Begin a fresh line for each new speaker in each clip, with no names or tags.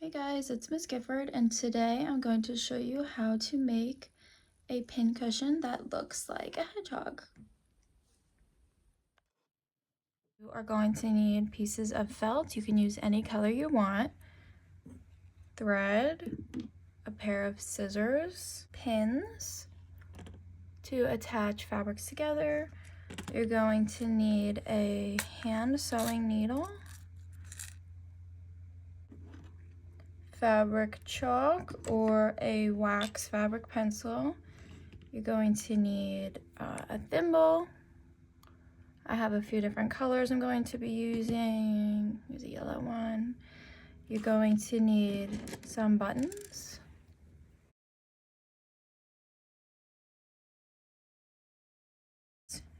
Hey guys, it's Miss Gifford, and today I'm going to show you how to make a pin cushion that looks like a hedgehog. You are going to need pieces of felt. You can use any color you want, thread, a pair of scissors, pins to attach fabrics together. You're going to need a hand sewing needle, fabric chalk or a wax fabric pencil. You're going to need a thimble. I have a few different colors I'm going to be using. Here's a yellow one. You're going to need some buttons.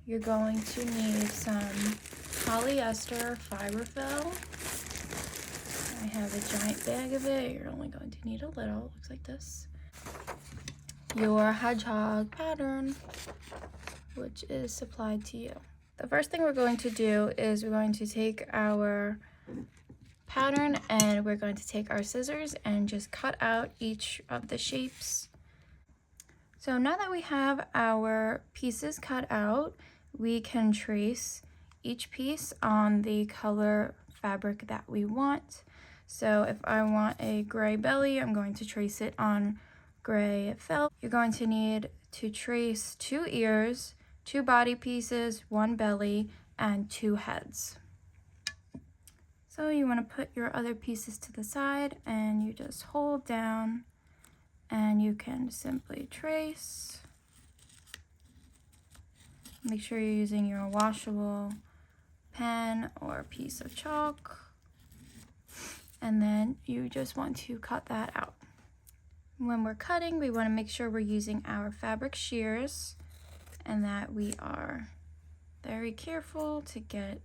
You're going to need some polyester fiberfill. I have a giant bag of it. You're only going to need a little. It looks like this. Your hedgehog pattern, which is supplied to you. The first thing we're going to do is we're going to take our pattern and we're going to take our scissors and just cut out each of the shapes. So now that we have our pieces cut out, we can trace each piece on the color fabric that we want. So if I want a gray belly, I'm going to trace it on gray felt. You're going to need to trace 2 ears, 2 body pieces, 1 belly, and 2 heads. So you want to put your other pieces to the side and you just hold down and you can simply trace. Make sure you're using your washable pen or a piece of chalk. And then you just want to cut that out. When we're cutting, we want to make sure we're using our fabric shears and that we are very careful to get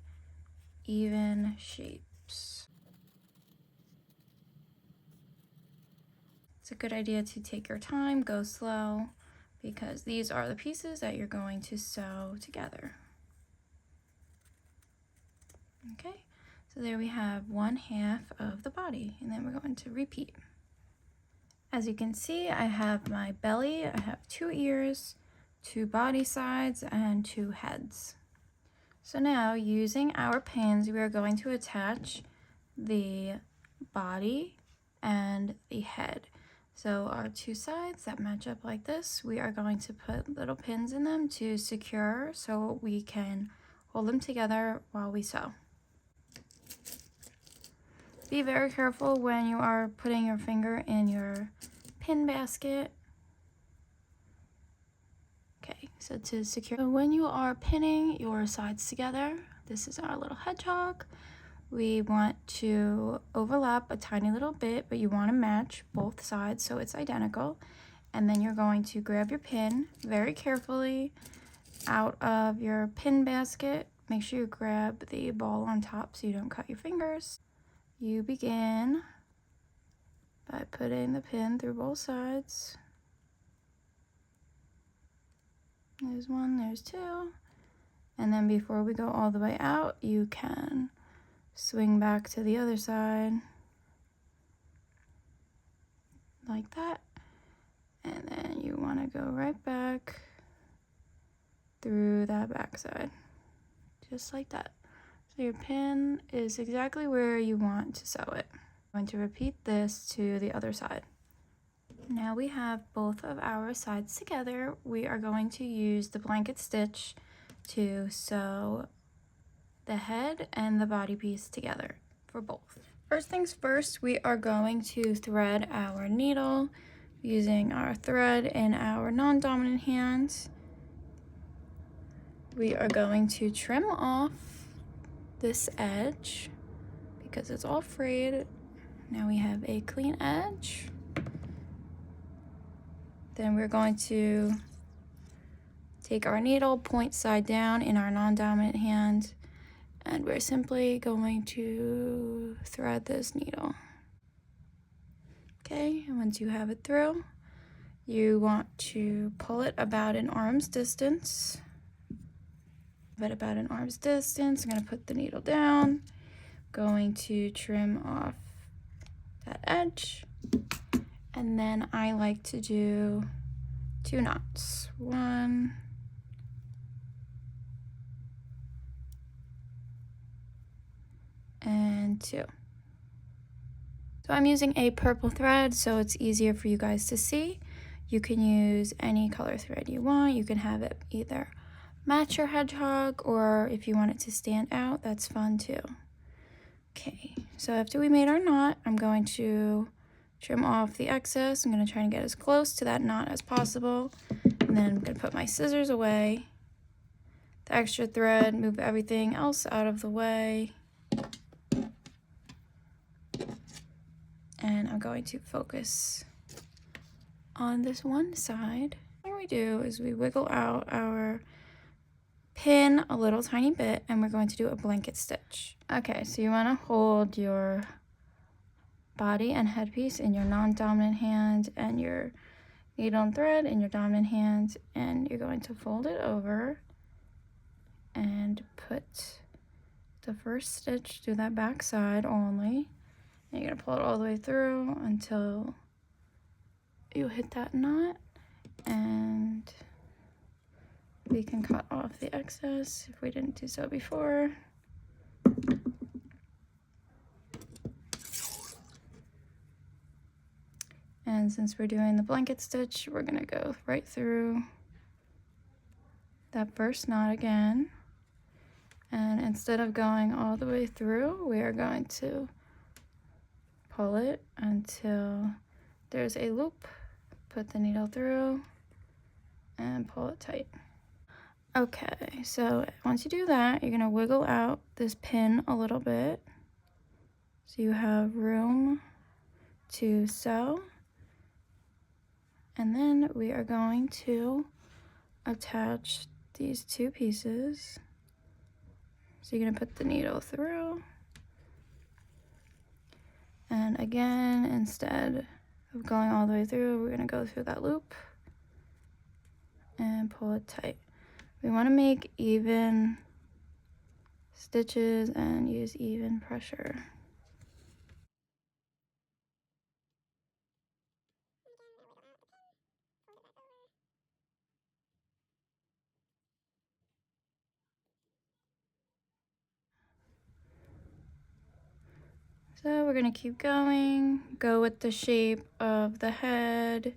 even shapes. It's a good idea to take your time, go slow, because these are the pieces that you're going to sew together. Okay, so there we have 1/2 of the body, and then we're going to repeat. As you can see, I have my belly, I have 2 ears, 2 body sides, and 2 heads. So now, using our pins, we are going to attach the body and the head. So our 2 sides that match up like this, we are going to put little pins in them to secure so we can hold them together while we sew. Be very careful when you are putting your finger in your pin basket. Okay, so to secure, so when you are pinning your sides together, this is our little hedgehog. We want to overlap a tiny little bit, but you want to match both sides so it's identical. And then you're going to grab your pin very carefully out of your pin basket. Make sure you grab the ball on top so you don't cut your fingers. You begin by putting the pin through both sides. There's 1, there's 2. And then before we go all the way out, you can swing back to the other side like that. And then you want to go right back through that back side, just like that. So your pin is exactly where you want to sew it. I'm going to repeat this to the other side. Now we have both of our sides together. We are going to use the blanket stitch to sew the head and the body piece together for both. First things first, we are going to thread our needle using our thread in our non-dominant hand. We are going to trim off this edge because it's all frayed. Now we have a clean edge. Then we're going to take our needle point side down in our non-dominant hand, and we're simply going to thread this needle. Okay, and once you have it through, you want to pull it about an arm's distance. I'm going to put the needle down, going to trim off that edge. And then I like to do 2 knots. 1 and 2. So I'm using a purple thread so it's easier for you guys to see. You can use any color thread you want. You can have it either match your hedgehog, or if you want it to stand out, that's fun too. Okay, so after we made our knot, I'm going to trim off the excess. I'm going to try and get as close to that knot as possible. And then I'm going to put my scissors away, the extra thread, move everything else out of the way. And I'm going to focus on this one side. What we do is we wiggle out our pin a little tiny bit, and we're going to do a blanket stitch. Okay, so you want to hold your body and headpiece in your non-dominant hand and your needle and thread in your dominant hand, and you're going to fold it over and put the first stitch through that back side only. And you're going to pull it all the way through until you hit that knot, and we can cut off the excess if we didn't do so before. And since we're doing the blanket stitch, we're gonna go right through that first knot again. And instead of going all the way through, we are going to pull it until there's a loop, put the needle through, and pull it tight. Okay, so once you do that, you're gonna wiggle out this pin a little bit so you have room to sew. And then we are going to attach these 2 pieces. So you're gonna put the needle through. And again, instead of going all the way through, we're gonna go through that loop and pull it tight. We wanna make even stitches and use even pressure. So we're gonna keep going, go with the shape of the head.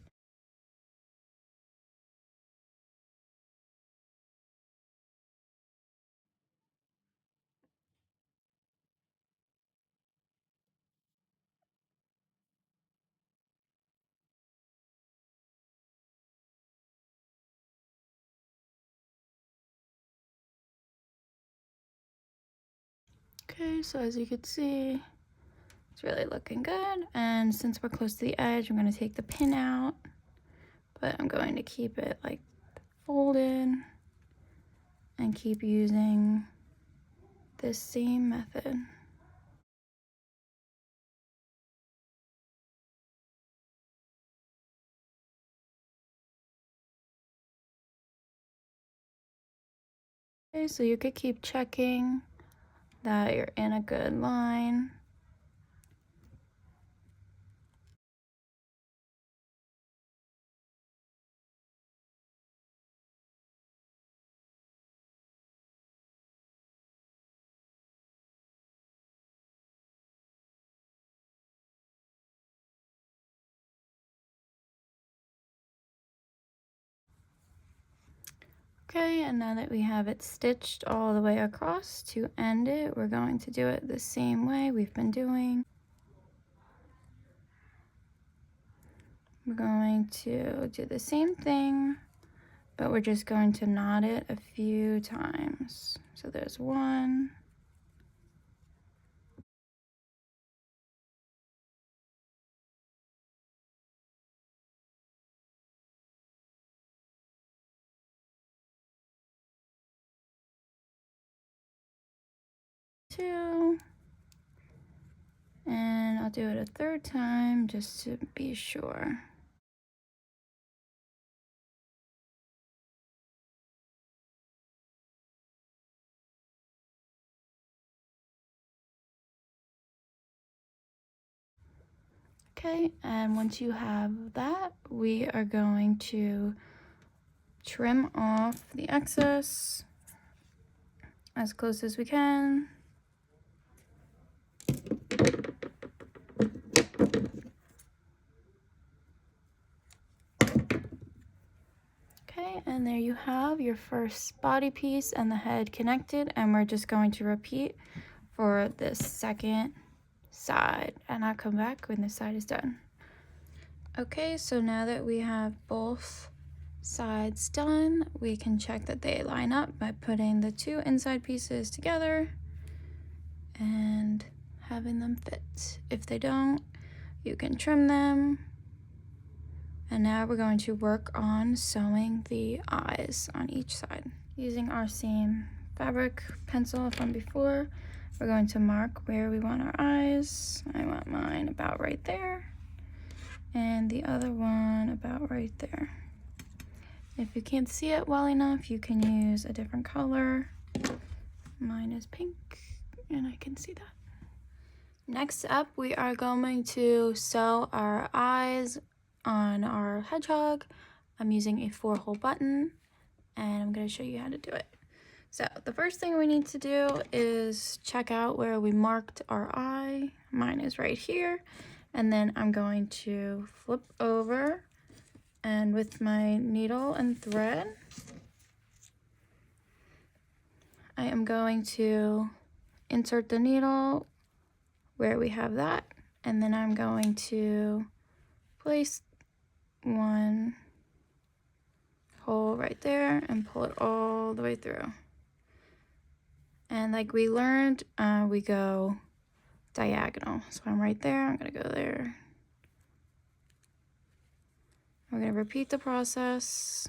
Okay, so as you can see, it's really looking good. And since we're close to the edge, I'm gonna take the pin out, but I'm going to keep it like folded and keep using this same method. Okay, so you could keep checking that you're in a good line. Okay, and now that we have it stitched all the way across, to end it, we're going to do it the same way we've been doing. We're going to do the same thing, but we're just going to knot it a few times. So there's 1, 2, and I'll do it a 3rd time just to be sure. Okay, and once you have that, we are going to trim off the excess as close as we can. Okay, and there you have your first body piece and the head connected, and we're just going to repeat for this second side, and I'll come back when this side is done. Okay, so now that we have both sides done, we can check that they line up by putting the two inside pieces together and having them fit. If they don't, you can trim them. And now we're going to work on sewing the eyes on each side. Using our same fabric pencil from before, we're going to mark where we want our eyes. I want mine about right there, and the other one about right there. If you can't see it well enough, you can use a different color. Mine is pink, and I can see that. Next up, we are going to sew our eyes on our hedgehog. I'm using a 4-hole button, and I'm going to show you how to do it. So the first thing we need to do is check out where we marked our eye. Mine is right here. And then I'm going to flip over, and with my needle and thread, I am going to insert the needle where we have that, and then I'm going to place one hole right there and pull it all the way through. And like we learned, we go diagonal. So I'm right there, I'm gonna go there. We're gonna repeat the process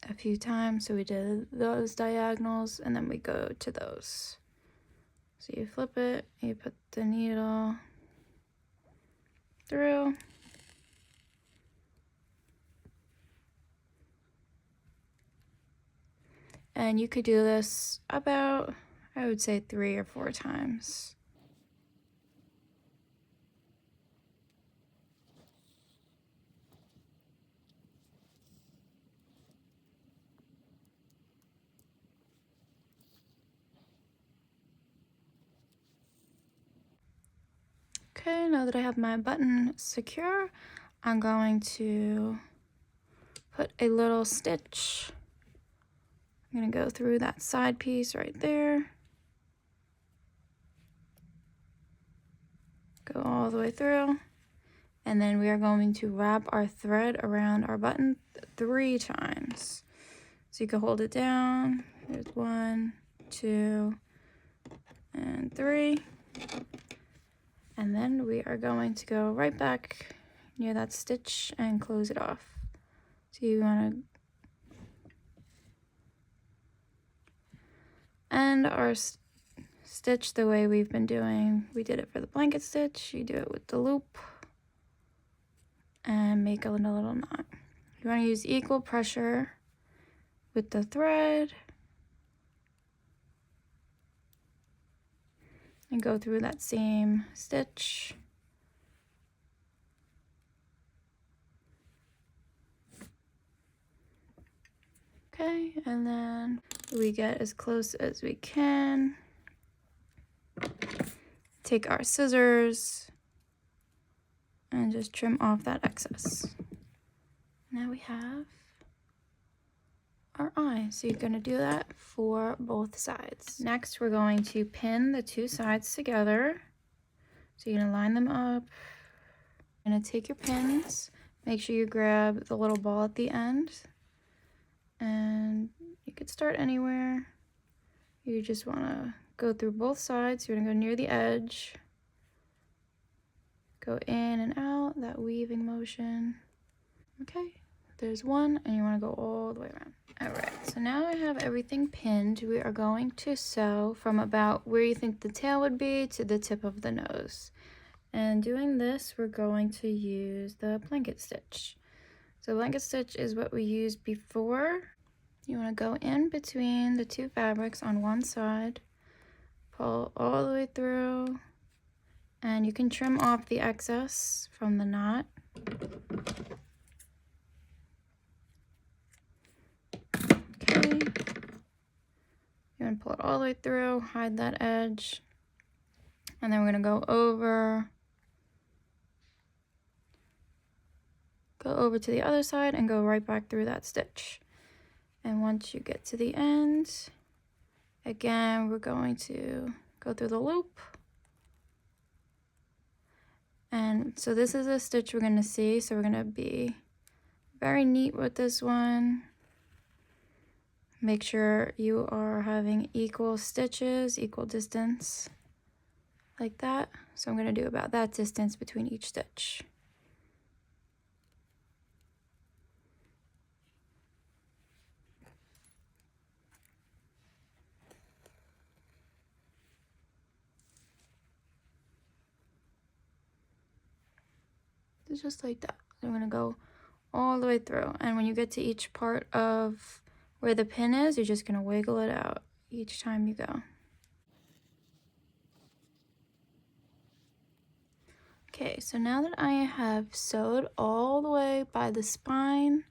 a few times. So we did those diagonals, and then we go to those. So you flip it, you put the needle through, and you could do this about, I would say, 3 or 4 times. Okay, now that I have my button secure, I'm going to put a little stitch. I'm going to go through that side piece right there. Go all the way through. And then we are going to wrap our thread around our button 3 times. So you can hold it down. There's 1, 2, and 3. And then we are going to go right back near that stitch and close it off. So you want to end our stitch the way we've been doing. We did it for the blanket stitch. You do it with the loop and make a little knot. You want to use equal pressure with the thread and go through that same stitch. Okay, and then we get as close as we can. Take our scissors and just trim off that excess. Now we have our eye. So you're going to do that for both sides. Next, we're going to pin the 2 sides together. So you're going to line them up. You're going to take your pins. Make sure you grab the little ball at the end. And you could start anywhere. You just want to go through both sides. You're going to go near the edge. Go in and out, that weaving motion. Okay, there's one, and you want to go all the way around. All right, so now I have everything pinned. We are going to sew from about where you think the tail would be to the tip of the nose. And doing this, we're going to use the blanket stitch. So blanket stitch is what we used before. You want to go in between the 2 fabrics on one side, pull all the way through, And you can trim off the excess from the knot. Okay. You're gonna pull it all the way through, hide that edge. And then we're gonna go over to the other side and go right back through that stitch. And once you get to the end, again, we're going to go through the loop. And so this is a stitch we're going to see, so we're going to be very neat with this one. Make sure you are having equal stitches, equal distance, like that. So I'm going to do about that distance between each stitch. Just like that. I'm going to go all the way through, and when you get to each part of where the pin is, you're just going to wiggle it out each time you go. Okay, so now that I have sewed all the way by the spine,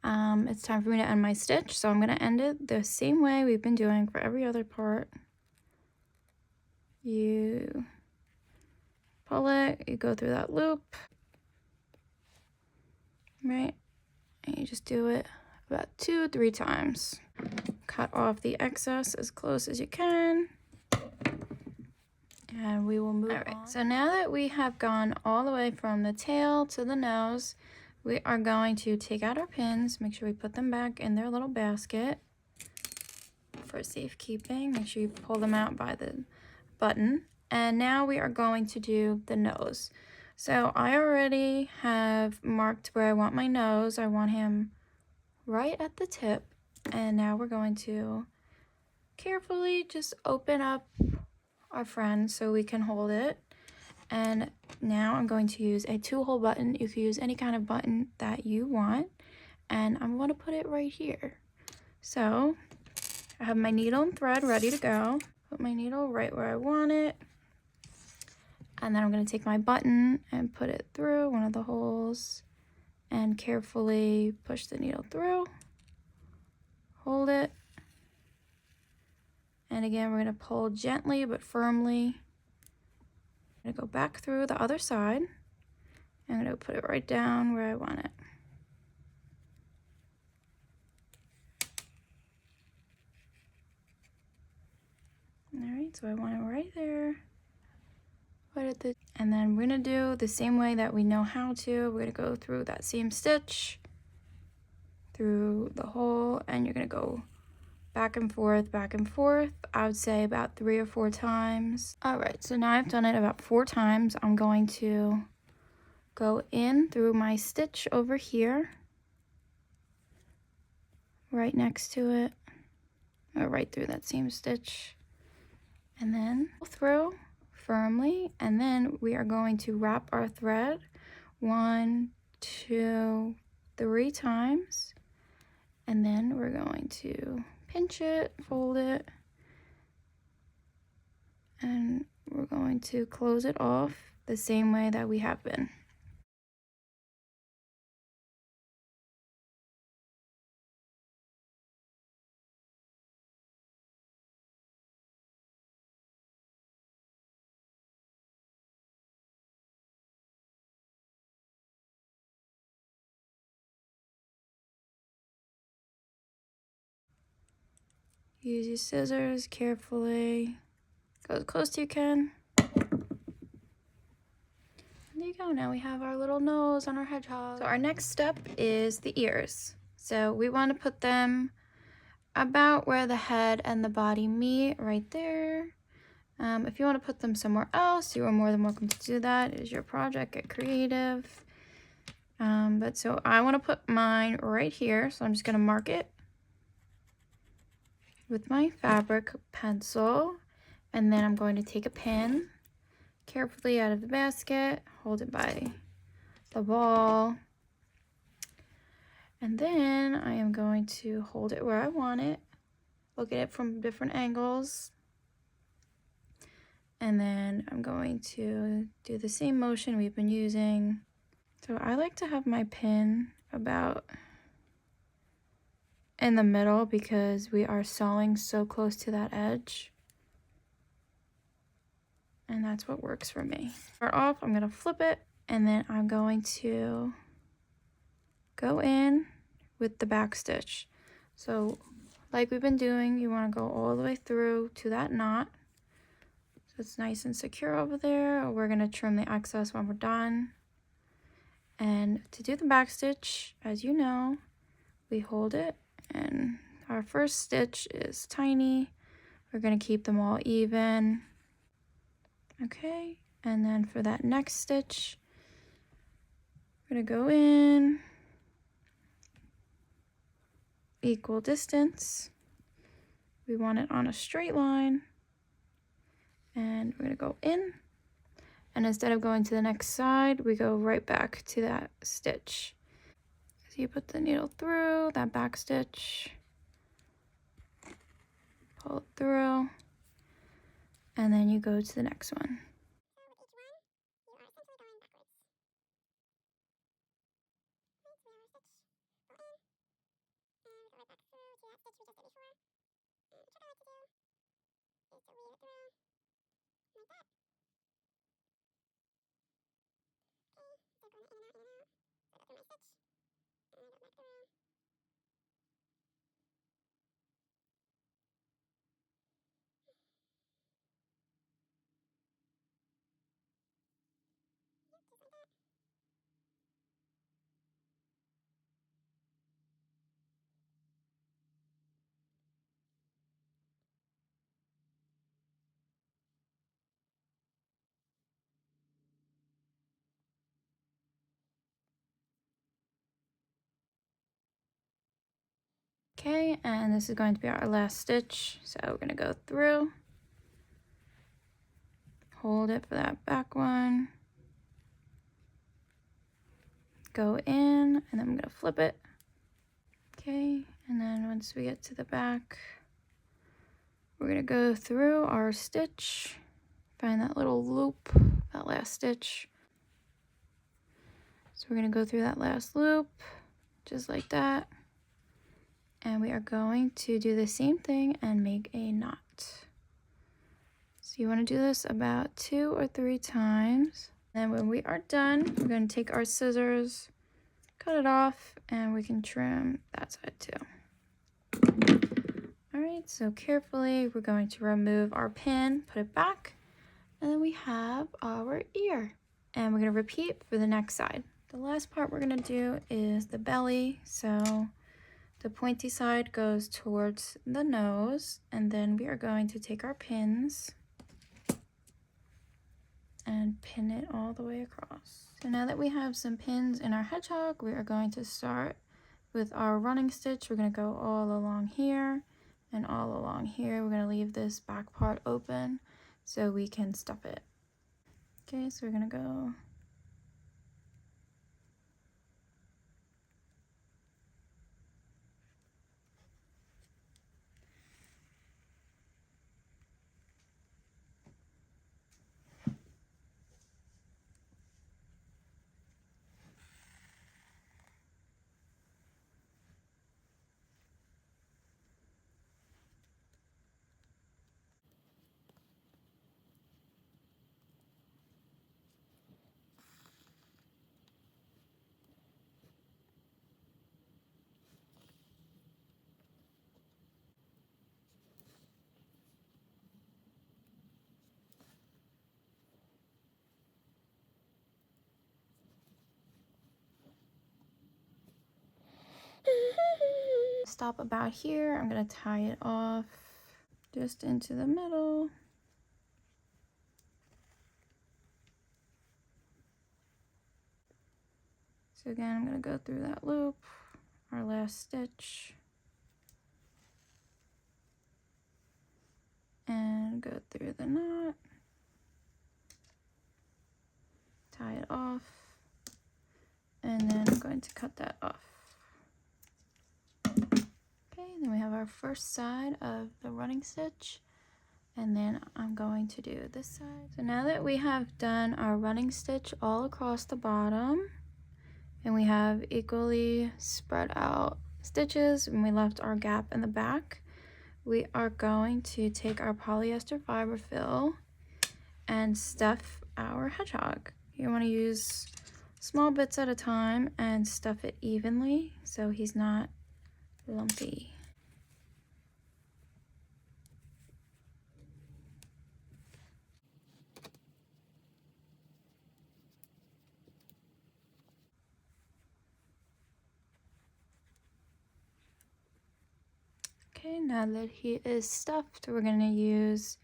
it's time for me to end my stitch. So I'm going to end it the same way we've been doing for every other part. You pull it, you go through that loop, right? And you just do it about 2-3 times. Cut off the excess as close as you can. And we will move on. So now that we have gone all the way from the tail to the nose, we are going to take out our pins. Make sure we put them back in their little basket for safekeeping. Make sure you pull them out by the button. And now we are going to do the nose. So I already have marked where I want my nose. I want him right at the tip. And now we're going to carefully just open up our friend so we can hold it. And now I'm going to use a 2-hole button. You can use any kind of button that you want, and I'm going to put it right here. So I have my needle and thread ready to go. Put my needle right where I want it, and then I'm going to take my button and put it through one of the holes and carefully push the needle through, hold it. And again, we're going to pull gently but firmly. I'm going to go back through the other side. I'm going to put it right down where I want it. Alright, so I want it right there. Right at the, and then we're going to do the same way that we know how to. We're going to go through that same stitch, through the hole, and you're going to go back and forth, I would say about 3 or 4 times. Alright, so now I've done it about 4 times. I'm going to go in through my stitch over here, right next to it, or right through that same stitch, and then through firmly, and then we are going to wrap our thread 1, 2, 3 times, and then we're going to pinch it, fold it, and we're going to close it off the same way that we have been. Use your scissors carefully. Go as close as you can. There you go. Now we have our little nose on our hedgehog. So our next step is the ears. So we want to put them about where the head and the body meet, right there. If you want to put them somewhere else, you are more than welcome to do that. It is your project. Get creative. But so I want to put mine right here. So I'm just going to mark it with my fabric pencil. And then I'm going to take a pin carefully out of the basket, hold it by the ball, and then I am going to hold it where I want it, look at it from different angles, And then I'm going to do the same motion we've been using. So I like to have my pin about in the middle because we are sewing so close to that edge. And that's what works for me. Start off, I'm gonna flip it, and then I'm going to go in with the back stitch. So like we've been doing, you wanna go all the way through to that knot. So it's nice and secure over there. We're gonna trim the excess when we're done. And to do the back stitch, as you know, we hold it, and our first stitch is tiny. We're gonna keep them all even. Okay, and then for that next stitch, we're gonna go in equal distance. We want it on a straight line, and we're gonna go in, and instead of going to the next side, we go right back to that stitch. So you put the needle through that back stitch, pull it through, and then you go to the next one. Okay, and this is going to be our last stitch. So we're gonna go through, hold it for that back one, go in, and then I'm gonna flip it. Okay, and then once we get to the back, we're gonna go through our stitch, find that little loop, that last stitch. So we're gonna go through that last loop, just like that. And we are going to do the same thing and make a knot. So you wanna do this about 2 or 3 times. And when we are done, we're gonna take our scissors, cut it off, and we can trim that side too. All right, so carefully, we're going to remove our pin, put it back, and then we have our ear. And we're gonna repeat for the next side. The last part we're gonna do is the belly. So the pointy side goes towards the nose, and then we are going to take our pins and pin it all the way across. So now that we have some pins in our hedgehog, we are going to start with our running stitch. We're gonna go all along here and all along here. We're gonna leave this back part open so we can stuff it. Okay, so we're gonna go stop about here. I'm gonna tie it off just into the middle. So again, I'm gonna go through that loop, our last stitch, and go through the knot, tie it off, and then I'm going to cut that off. Okay, then we have our first side of the running stitch. And then I'm going to do this side. So now that we have done our running stitch all across the bottom, and we have equally spread out stitches, and we left our gap in the back, we are going to take our polyester fiber fill and stuff our hedgehog. You want to use small bits at a time and stuff it evenly so he's not lumpy. Okay, now that he is stuffed, we're going to use,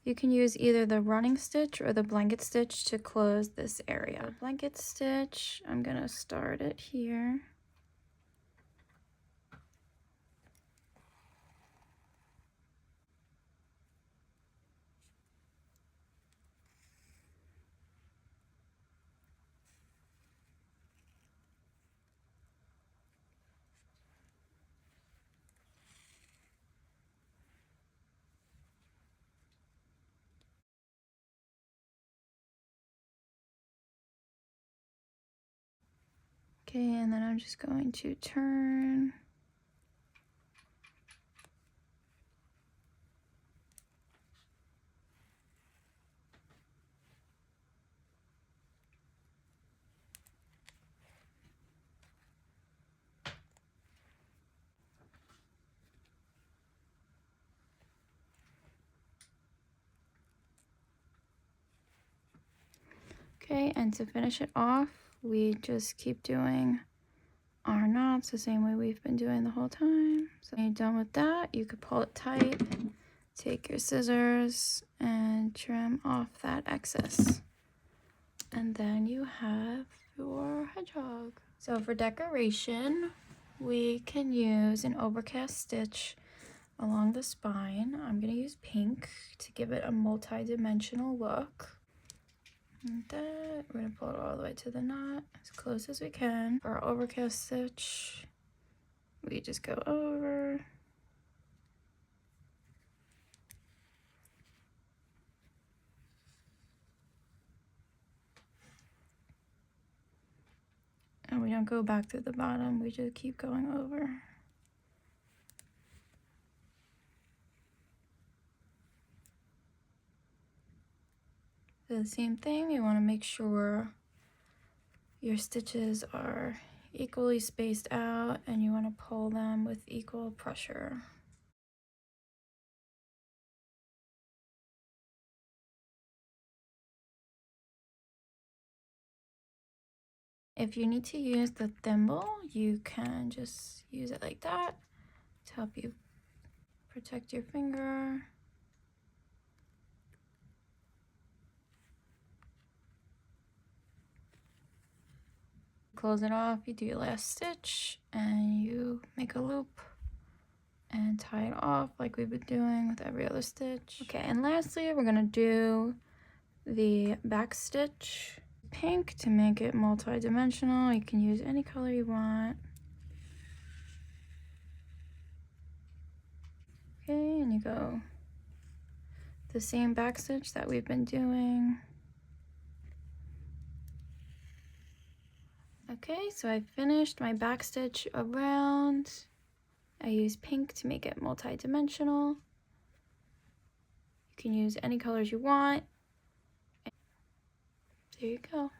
you can use either the running stitch or the blanket stitch to close this area. The blanket stitch, I'm going to start it here. Okay, and then I'm just going to turn. Okay, and to finish it off, we just keep doing our knots the same way we've been doing the whole time. So when you're done with that, you could pull it tight, take your scissors, and trim off that excess. And then you have your hedgehog. So for decoration, we can use an overcast stitch along the spine. I'm going to use pink to give it a multi-dimensional look. And that, we're going to pull it all the way to the knot as close as we can. For our overcast stitch, we just go over. And we don't go back to the bottom, we just keep going over. Do the same thing, you want to make sure your stitches are equally spaced out and you want to pull them with equal pressure. If you need to use the thimble, you can just use it like that to help you protect your finger. Close it off, you do your last stitch and you make a loop and tie it off like we've been doing with every other stitch. Okay, and lastly, we're gonna do the back stitch. Pink to make it multi-dimensional. You can use any color you want. Okay, and you go the same back stitch that we've been doing. Okay, so I finished my back stitch around. I use pink to make it multi-dimensional. You can use any colors you want. There you go.